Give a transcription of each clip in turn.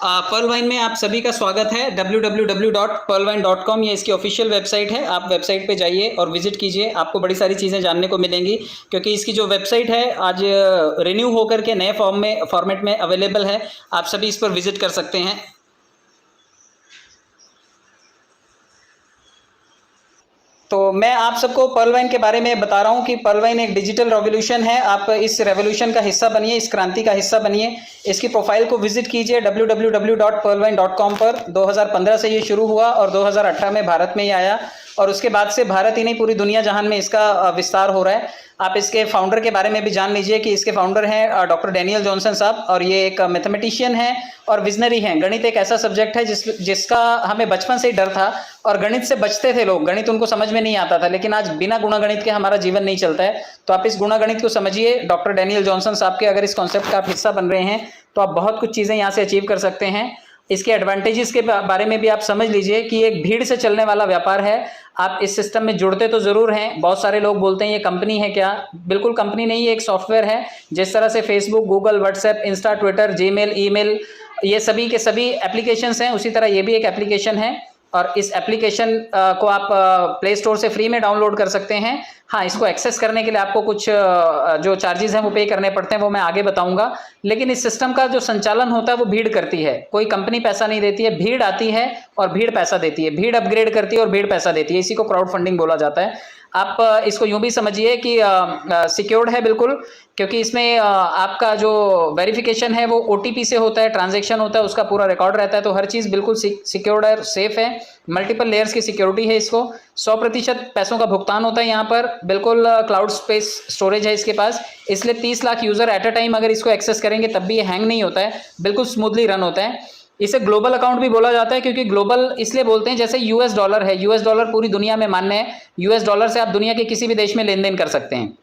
Perl wine में आप सभी का स्वागत है। www.pearlwine.com ये इसकी ऑफिशियल वेबसाइट है। आप वेबसाइट पे जाइए और विजिट कीजिए, आपको बड़ी सारी चीज़ें जानने को मिलेंगी, क्योंकि इसकी जो वेबसाइट है आज रिन्यू होकर के नए फॉर्मेट में अवेलेबल है। आप सभी इस पर विजिट कर सकते हैं। तो मैं आप सबको पर्ल वाइन के बारे में बता रहा हूं कि पर्ल वाइन एक डिजिटल रेवोल्यूशन है। आप इस रेवोल्यूशन का हिस्सा बनिए, इस क्रांति का हिस्सा बनिए। इसकी प्रोफाइल को विजिट कीजिए www.pearlwine.com पर। 2015 से ये शुरू हुआ और 2018 में भारत में ही आया, और उसके बाद से भारत ही नहीं पूरी दुनिया जहान में इसका विस्तार हो रहा है। आप इसके फाउंडर के बारे में भी जान लीजिए कि इसके फाउंडर हैं डॉक्टर डैनियल जॉनसन साहब, और ये एक मैथमेटिशियन हैं और विजनरी हैं। गणित एक ऐसा सब्जेक्ट है जिसका हमें बचपन से ही डर था, और गणित से बचते थे लोग। गणित उनको समझ में नहीं आता था, लेकिन आज बिना गुणागणित के हमारा जीवन नहीं चलता है। तो आप इस गुणागणित को समझिए। डॉक्टर डैनियल जॉनसन साहब के अगर इस कॉन्सेप्ट का आप हिस्सा बन रहे हैं तो आप बहुत कुछ चीज़ें यहाँ से अचीव कर सकते हैं। इसके एडवांटेजेस के बारे में भी आप समझ लीजिए कि एक भीड़ से चलने वाला व्यापार है। आप इस सिस्टम में जुड़ते तो जरूर हैं। बहुत सारे लोग बोलते हैं ये कंपनी है क्या? बिल्कुल कंपनी नहीं, ये एक सॉफ्टवेयर है। जिस तरह से Facebook, Google, WhatsApp, Insta, Twitter, Gmail, email, ये सभी के सभी एप्लीकेशंस हैं, उसी तरह ये भी एक एप्लीकेशन है। और इस एप्लीकेशन को आप प्ले स्टोर से फ्री में डाउनलोड कर सकते हैं। हाँ, इसको एक्सेस करने के लिए आपको कुछ जो चार्जेस हैं वो पे करने पड़ते हैं, वो मैं आगे बताऊंगा। लेकिन इस सिस्टम का जो संचालन होता है वो भीड़ करती है। कोई कंपनी पैसा नहीं देती है, भीड़ आती है और भीड़ पैसा देती है। भीड़ अपग्रेड करती है और भीड़ पैसा देती है। इसी को क्राउड फंडिंग बोला जाता है। आप इसको यूं भी समझिए कि सिक्योर्ड है बिल्कुल, क्योंकि इसमें आपका जो वेरिफिकेशन है वो OTP से होता है, ट्रांजैक्शन होता है, उसका पूरा रिकॉर्ड रहता है। तो हर चीज़ बिल्कुल सिक्योर्ड है, सेफ है। मल्टीपल लेयर्स की सिक्योरिटी है। इसको 100% पैसों का भुगतान होता है यहाँ पर। बिल्कुल क्लाउड स्पेस स्टोरेज है इसके पास, इसलिए 30 lakh user at a time अगर इसको एक्सेस करेंगे तब भी ये हैंग नहीं होता है, बिल्कुल स्मूथली रन होता है। इसे ग्लोबल अकाउंट भी बोला जाता है, क्योंकि ग्लोबल इसलिए बोलते हैं जैसे US डॉलर है। US डॉलर पूरी दुनिया में मान्य है। US डॉलर से आप दुनिया के किसी भी देश में लेन देन कर सकते हैं।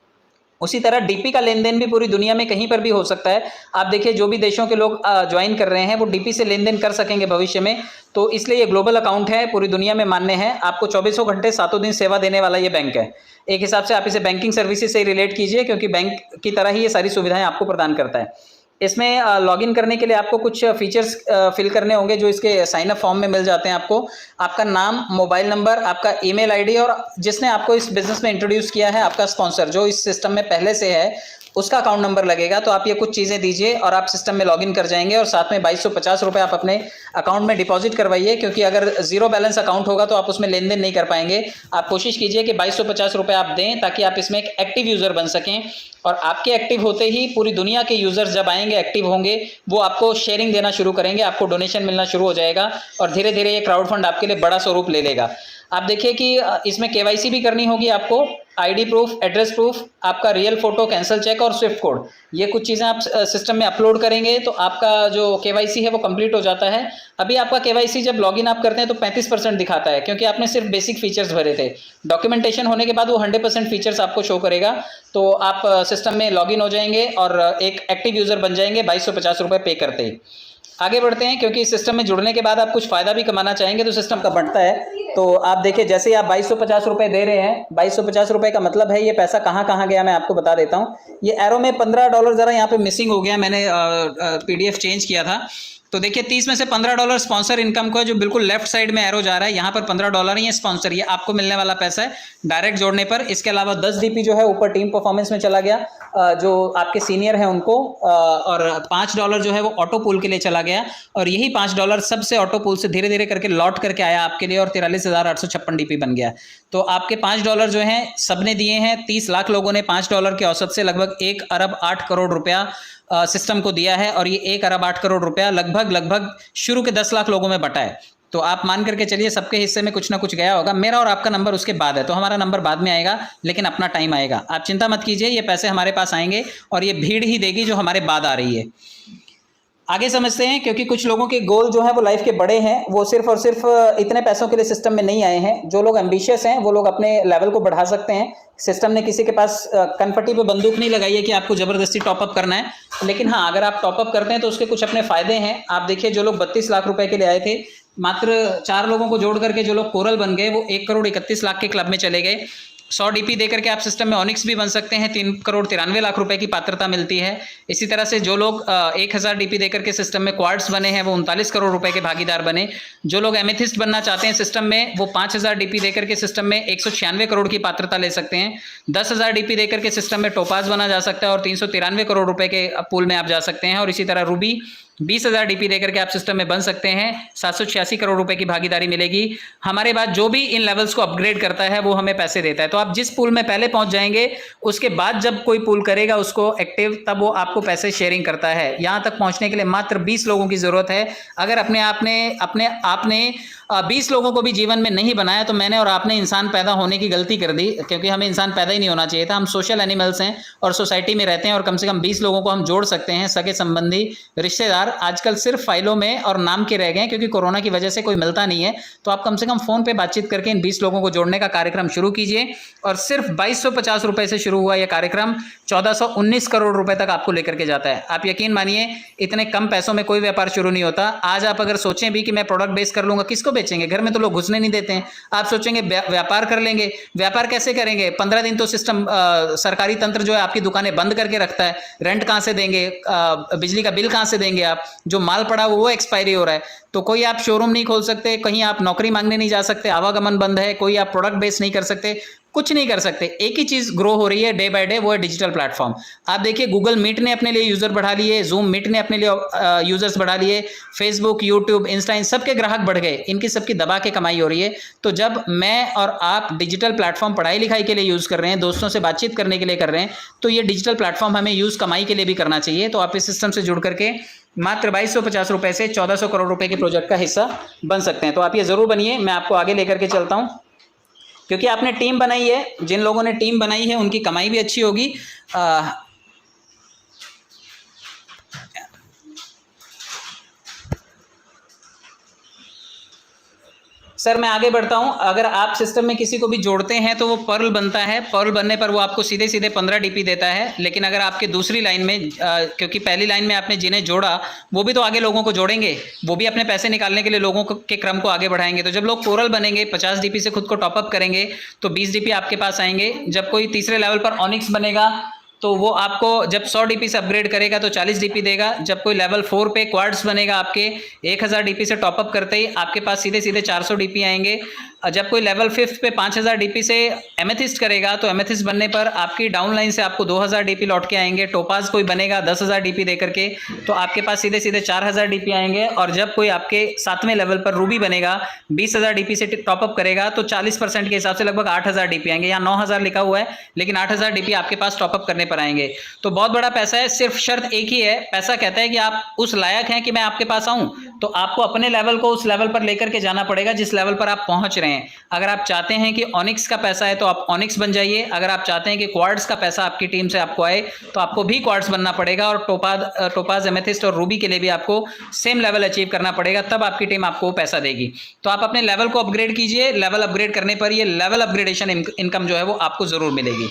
उसी तरह DP का लेन देन भी पूरी दुनिया में कहीं पर भी हो सकता है। आप देखिए जो भी देशों के लोग ज्वाइन कर रहे हैं वो DP से लेन देन कर सकेंगे भविष्य में। तो इसलिए ये ग्लोबल अकाउंट है, पूरी दुनिया में मान्य है। आपको 24 घंटे 7 दिन सेवा देने वाला ये बैंक है। एक हिसाब से आप इसे बैंकिंग सर्विसेज से रिलेट कीजिए, क्योंकि बैंक की तरह ही ये सारी सुविधाएं आपको प्रदान करता है। इसमें लॉगिन करने के लिए आपको कुछ फीचर्स फिल करने होंगे जो इसके साइन अप फॉर्म में मिल जाते हैं आपको। आपका नाम, मोबाइल नंबर, आपका ईमेल आईडी, और जिसने आपको इस बिजनेस में इंट्रोड्यूस किया है आपका स्पॉन्सर जो इस सिस्टम में पहले से है, उसका अकाउंट नंबर लगेगा। तो आप ये कुछ चीज़ें दीजिए और आप सिस्टम में लॉगिन कर जाएंगे। और साथ में 2250 रुपये आप अपने अकाउंट में डिपॉजिट करवाइए, क्योंकि अगर जीरो बैलेंस अकाउंट होगा तो आप उसमें लेन देन नहीं कर पाएंगे। आप कोशिश कीजिए कि 2250 रुपये आप दें, ताकि आप इसमें एक एक्टिव यूज़र बन सकें। और आपके एक्टिव होते ही पूरी दुनिया के यूजर्स जब आएंगे, एक्टिव होंगे, वो आपको शेयरिंग देना शुरू करेंगे, आपको डोनेशन मिलना शुरू हो जाएगा, और धीरे धीरे ये क्राउड फंड आपके लिए बड़ा स्वरूप ले लेगा। आप देखिए कि इसमें KYC भी करनी होगी आपको, ID प्रूफ, एड्रेस प्रूफ, आपका रियल फोटो, कैंसिल चेक और स्विफ्ट कोड। ये कुछ चीज़ें आप सिस्टम में अपलोड करेंगे तो आपका जो KYC है वो कंप्लीट हो जाता है। अभी आपका KYC जब लॉगिन आप करते हैं तो 35% दिखाता है, क्योंकि आपने सिर्फ बेसिक फीचर्स भरे थे। डॉक्यूमेंटेशन होने के बाद वो 100% फीचर्स आपको शो करेगा। तो आप सिस्टम में लॉगिन हो जाएंगे और एक एक्टिव यूज़र बन जाएंगे 2250 रुपये पे करते ही। आगे बढ़ते हैं, क्योंकि इस सिस्टम में जुड़ने के बाद आप कुछ फ़ायदा भी कमाना चाहेंगे तो सिस्टम का बढ़ता है। तो आप देखिए, जैसे ही आप 2250 रुपये दे रहे हैं, 2250 रुपये का मतलब है ये पैसा कहाँ कहाँ गया मैं आपको बता देता हूँ। ये एरो में $15 ज़रा यहाँ पे मिसिंग हो गया, मैंने PDF चेंज किया था। तो देखिए 30 में से $15 स्पॉन्सर इनकम को, जो बिल्कुल लेफ्ट साइड में एरो जा रहा है, यहाँ पर $15 ही है स्पॉन्सर, ये आपको मिलने वाला पैसा है डायरेक्ट जोड़ने पर। इसके अलावा 10 DP जो है ऊपर टीम परफॉर्मेंस में चला गया, जो आपके सीनियर हैं उनको, और $5 जो है वो ऑटो पूल के लिए चला गया, और यही $5 सबसे ऑटो पूल से धीरे धीरे करके लौट करके आया आपके लिए, और 43,856 DP बन गया। तो आपके $5 जो हैं सबने दिए हैं। 30 लाख लोगों ने $5 की औसत से लगभग 1 अरब 8 करोड़ रुपया सिस्टम को दिया है, और ये 1 अरब 8 करोड़ रुपया लगभग शुरू के 10 लाख लोगों में बटा है। तो आप मान करके चलिए सबके हिस्से में कुछ ना कुछ गया होगा। मेरा और आपका नंबर उसके बाद है, तो हमारा नंबर बाद में आएगा, लेकिन अपना टाइम आएगा। आप चिंता मत कीजिए, ये पैसे हमारे पास आएंगे और ये भीड़ ही देगी जो हमारे बाद आ रही है। आगे समझते हैं, क्योंकि कुछ लोगों के गोल जो है वो लाइफ के बड़े हैं, वो सिर्फ और सिर्फ इतने पैसों के लिए सिस्टम में नहीं आए हैं। जो लोग एम्बिशियस हैं वो लोग अपने लेवल को बढ़ा सकते हैं। सिस्टम ने किसी के पास कनपट्टी पे बंदूक नहीं लगाई है कि आपको जबरदस्ती टॉपअप करना है, लेकिन हाँ, अगर आप टॉपअप करते हैं तो उसके कुछ अपने फायदे हैं। आप देखिए, जो लोग 32 लाख रुपए के लिए आए थे, मात्र 4 लोगों को जोड़ करके जो लोग कोरल बन गए, वो 1 करोड़ 31 लाख के क्लब में चले गए। 100 डीपी देकर के आप सिस्टम में ऑनिक्स भी बन सकते हैं, 3,93,00,000 रुपए की पात्रता मिलती है। इसी तरह से जो लोग 1000 डीपी देकर के सिस्टम में क्वार्ट्स बने हैं वो 39 करोड़ रुपए के भागीदार बने। जो लोग एमेथिस्ट बनना चाहते हैं सिस्टम में वो 5000 डीपी देकर के सिस्टम में 196 करोड़ की पात्रता ले सकते हैं। 10,000 डीपी देकर के सिस्टम में टोपाज बना जा सकता है और 393 करोड़ रुपए के पूल में आप जा सकते हैं। और इसी तरह रूबी 20,000 डीपी देकर के आप सिस्टम में बन सकते हैं, 786 करोड़ रुपए की भागीदारी मिलेगी। हमारे बाद जो भी इन लेवल्स को अपग्रेड करता है वो हमें पैसे देता है। तो आप जिस पूल में पहले पहुंच जाएंगे उसके बाद जब कोई पूल करेगा उसको एक्टिव, तब वो आपको पैसे शेयरिंग करता है। यहां तक पहुंचने के लिए मात्र 20 लोगों की जरूरत है। अगर अपने आपने 20 लोगों को भी जीवन में नहीं बनाया तो मैंने और आपने इंसान पैदा होने की गलती कर दी, क्योंकि हमें इंसान पैदा ही नहीं होना चाहिए था। हम सोशल एनिमल्स हैं और सोसाइटी में रहते हैं और कम से कम 20 लोगों को हम जोड़ सकते हैं, सगे संबंधी रिश्तेदार। आजकल सिर्फ फाइलों में और नाम के रह गए क्योंकि कोरोना की वजह से कोई मिलता नहीं है। तो आप कम से कम फोन पे बातचीत करके इन 20 लोगों को जोड़ने का कार्यक्रम शुरू कीजिए। और सिर्फ 2250 रुपए से शुरू हुआ यह कार्यक्रम 1419 करोड़ रुपए तक आपको लेकर के जाता है। आप यकीन मानिए इतने कम पैसों में कोई व्यापार शुरू नहीं होता। आज आप अगर सोचें भी कि मैं प्रोडक्ट बेस कर लूंगा, किसको बेचेंगे? घर में तो लोग घुसने नहीं देते हैं। आप सोचेंगे व्यापार कर लेंगे, व्यापार कैसे करेंगे? 15 दिन तो सिस्टम सरकारी तंत्र जो है आपकी दुकानें बंद करके रखता है। रेंट कहां से देंगे? बिजली का बिल कहां से देंगे? आप जो माल पड़ा वो एक्सपायरी हो रहा है। तो कोई आप शोरूम नहीं खोल सकते, कहीं आप नौकरी मांगने नहीं जा सकते, आवागमन बंद है, कोई आप प्रोडक्ट बेस नहीं कर सकते, कुछ नहीं कर सकते। एक ही चीज ग्रो हो रही है डे बाय डे, वो है डिजिटल प्लेटफॉर्म। आप देखिए गूगल मीट ने अपने लिए यूजर बढ़ा लिए, जूम मीट ने अपने लिए यूजर्स बढ़ा लिए, फेसबुक, यूट्यूब, इंस्टा, इन सबके ग्राहक बढ़ गए। इनकी सबकी दबा के कमाई हो रही है। तो जब मैं और आप डिजिटल प्लेटफॉर्म पढ़ाई लिखाई के लिए यूज कर रहे हैं, दोस्तों से बातचीत करने के लिए कर रहे हैं, तो ये डिजिटल प्लेटफॉर्म हमें यूज कमाई के लिए भी करना चाहिए। तो आप इस सिस्टम से जुड़ करके मात्र 2250 रुपए से 1400 करोड़ रुपए के प्रोजेक्ट का हिस्सा बन सकते हैं। तो आप ये जरूर बनिए। मैं आपको आगे लेकर के चलता हूं, क्योंकि आपने टीम बनाई है। जिन लोगों ने टीम बनाई है उनकी कमाई भी अच्छी होगी। सर मैं आगे बढ़ता हूं। अगर आप सिस्टम में किसी को भी जोड़ते हैं तो वो पर्ल बनता है। पर्ल बनने पर वो आपको सीधे सीधे 15 डीपी देता है। लेकिन अगर आपके दूसरी लाइन में क्योंकि पहली लाइन में आपने जिन्हें जोड़ा वो भी तो आगे लोगों को जोड़ेंगे, वो भी अपने पैसे निकालने के लिए लोगों के क्रम को आगे बढ़ाएंगे। तो जब लोग कोरल बनेंगे, 50 डीपी से खुद को टॉपअप करेंगे तो 20 डीपी आपके पास आएंगे। जब कोई तीसरे लेवल पर ऑनिक्स बनेगा तो वो आपको जब 100 डीपी से अपग्रेड करेगा तो 40 डीपी देगा। जब कोई लेवल 4 पे क्वार्ट्स बनेगा, आपके 1000 डीपी से टॉपअप करते ही आपके पास सीधे सीधे 400 डीपी आएंगे। जब कोई लेवल 5 पे 5000 डीपी से एमेथिस्ट करेगा तो एमेथिस्ट बनने पर आपकी डाउनलाइन से आपको 2000 डीपी लौट के आएंगे। टोपाज कोई बनेगा 10,000 डीपी देकर के तो आपके पास सीधे सीधे 4000 डीपी आएंगे। और जब कोई आपके 7वें लेवल पर रूबी बनेगा, 20,000 डीपी से टॉपअप करेगा तो 40% के हिसाब से लगभग 8000 डीपी आएंगे। यहाँ 9000 लिखा हुआ है लेकिन 8000 डीपी आपके पास टॉपअप करने पर आएंगे। तो बहुत बड़ा पैसा है। सिर्फ शर्त एक ही है, पैसा कहता है कि आप उस लायक हैं कि मैं आपके पास आऊं, तो आपको अपने लेवल को उस लेवल पर लेकर के जाना पड़ेगा जिस लेवल पर आप पहुंच रहे हैं। अगर आप चाहते हैं कि ऑनिक्स का पैसा है तो आप ऑनिक्स बन जाइए। अगर आप चाहते हैं कि क्वार्ट्स का पैसा आपकी टीम से आपको आए तो आपको भी क्वार्ट्स बनना पड़ेगा। और टोपाज, एमेथिस्ट और रूबी के लिए भी आपको सेम लेवल अचीव करना पड़ेगा, तब आपकी टीम आपको पैसा देगी। तो आप अपने लेवल को अपग्रेड कीजिए। लेवल अपग्रेड करने पर ये लेवल अपग्रेडेशन इनकम जो है वो आपको जरूर मिलेगी।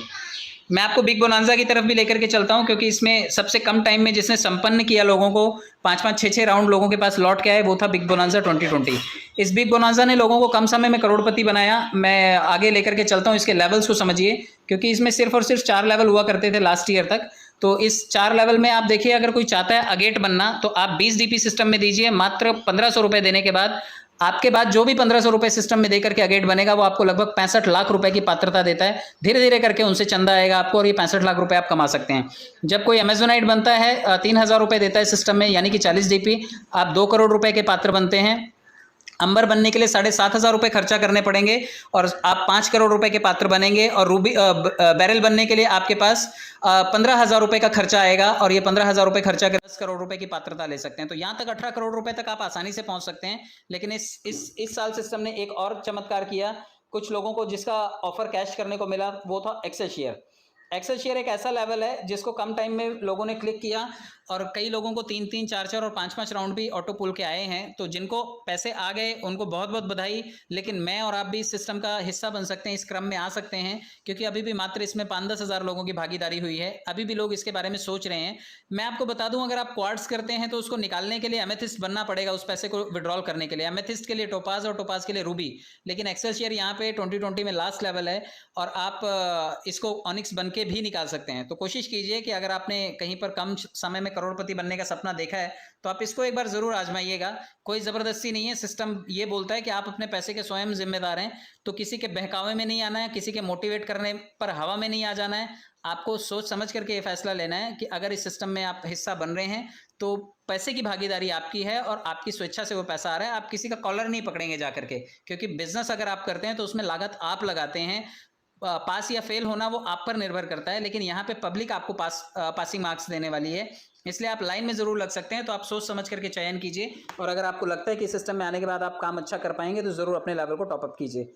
मैं आपको बिग बोनांजा की तरफ भी लेकर के चलता हूं, क्योंकि इसमें सबसे कम टाइम में जिसने संपन्न किया लोगों को, 5-5, 6-6 राउंड लोगों के पास लौट के आए, वो था बिग बोनांजा 2020। इस बिग बोनांजा ने लोगों को कम समय में करोड़पति बनाया। मैं आगे लेकर के चलता हूं, इसके लेवल्स को समझिए, क्योंकि इसमें सिर्फ और सिर्फ 4 लेवल हुआ करते थे लास्ट ईयर तक। तो इस 4 लेवल में आप देखिए, अगर कोई चाहता है अगेट बनना तो आप 20 डीपी सिस्टम में दीजिए। मात्र 1500 रुपए देने के बाद आपके बाद जो भी 1500 रुपए सिस्टम में देकर के अगेट बनेगा वो आपको लगभग 65 लाख रुपए की पात्रता देता है। धीरे धीरे करके उनसे चंदा आएगा आपको और ये 65 लाख रुपए आप कमा सकते हैं। जब कोई अमेजोनाइट बनता है 3000 रुपए देता है सिस्टम में, यानी कि 40 डीपी, आप 2 करोड़ रुपए के पात्र बनते हैं। अंबर बनने के लिए 7500 रुपए खर्चा करने पड़ेंगे और आप 5 करोड़ रुपए के पात्र बनेंगे। और रूबी बैरल बनने के लिए आपके पास 15,000 रुपए का खर्चा आएगा और ये 15,000 रुपए खर्चा कर 10 करोड़ रुपए की पात्रता ले सकते हैं। तो यहाँ तक 18 करोड़ रुपए तक आप आसानी से पहुंच सकते हैं। लेकिन इस साल सिस्टम ने एक और चमत्कार किया। कुछ लोगों को जिसका ऑफर कैश करने को मिला वो था एक्सेल शेयर। एक्सेल शेयर एक ऐसा लेवल है जिसको कम टाइम में लोगों ने क्लिक किया। और कई लोगों को 3-3, 4-4 और 5-5 राउंड भी ऑटो पुल के आए हैं। तो जिनको पैसे आ गए उनको बहुत-बहुत बधाई, लेकिन मैं और आप भी इस सिस्टम का हिस्सा बन सकते हैं, इस क्रम में आ सकते हैं, क्योंकि अभी भी मात्र इसमें 5-10 हज़ार लोगों की भागीदारी हुई है। अभी भी लोग इसके बारे में सोच रहे हैं। मैं आपको बता दूं, अगर आप क्वार्ट्स करते हैं तो उसको निकालने के लिए एमेथिस्ट बनना पड़ेगा, उस पैसे को विड्रॉल करने के लिए। एमेथिस्ट के लिए टोपाज और टोपाज के लिए रूबी, लेकिन एक्सेलशियर यहाँ पे 2020 में लास्ट लेवल है और आप इसको ऑनिक्स बन के भी निकाल सकते हैं। तो कोशिश कीजिए कि अगर आपने कहीं पर कम समय में करोड़पति बनने का सपना देखा है तो आप इसको एक बार जरूर आजमाइएगा। कोई जबरदस्ती नहीं है, सिस्टम ये बोलता है कि आप अपने पैसे के स्वयं जिम्मेदार हैं। तो किसी के बहकावे में नहीं आना है, किसी के मोटिवेट करने पर हवा में नहीं आ जाना है। आपको सोच समझ करके ये फैसला लेना है कि अगर इस सिस्टम में आप हिस्सा बन रहे हैं तो पैसे की भागीदारी आपकी है और आपकी स्वेच्छा से वो पैसा आ रहा है। आप किसी का कॉलर नहीं पकड़ेंगे जा करके, क्योंकि बिजनेस अगर आप करते हैं तो उसमें लागत आप लगाते हैं। पास या फेल होना वो आप पर निर्भर करता है, लेकिन यहाँ पे पब्लिक आपको पासिंग मार्क्स देने वाली है। इसलिए आप लाइन में जरूर लग सकते हैं। तो आप सोच समझ करके चयन कीजिए और अगर आपको लगता है कि सिस्टम में आने के बाद आप काम अच्छा कर पाएंगे तो जरूर अपने लेवल को टॉप अप कीजिए।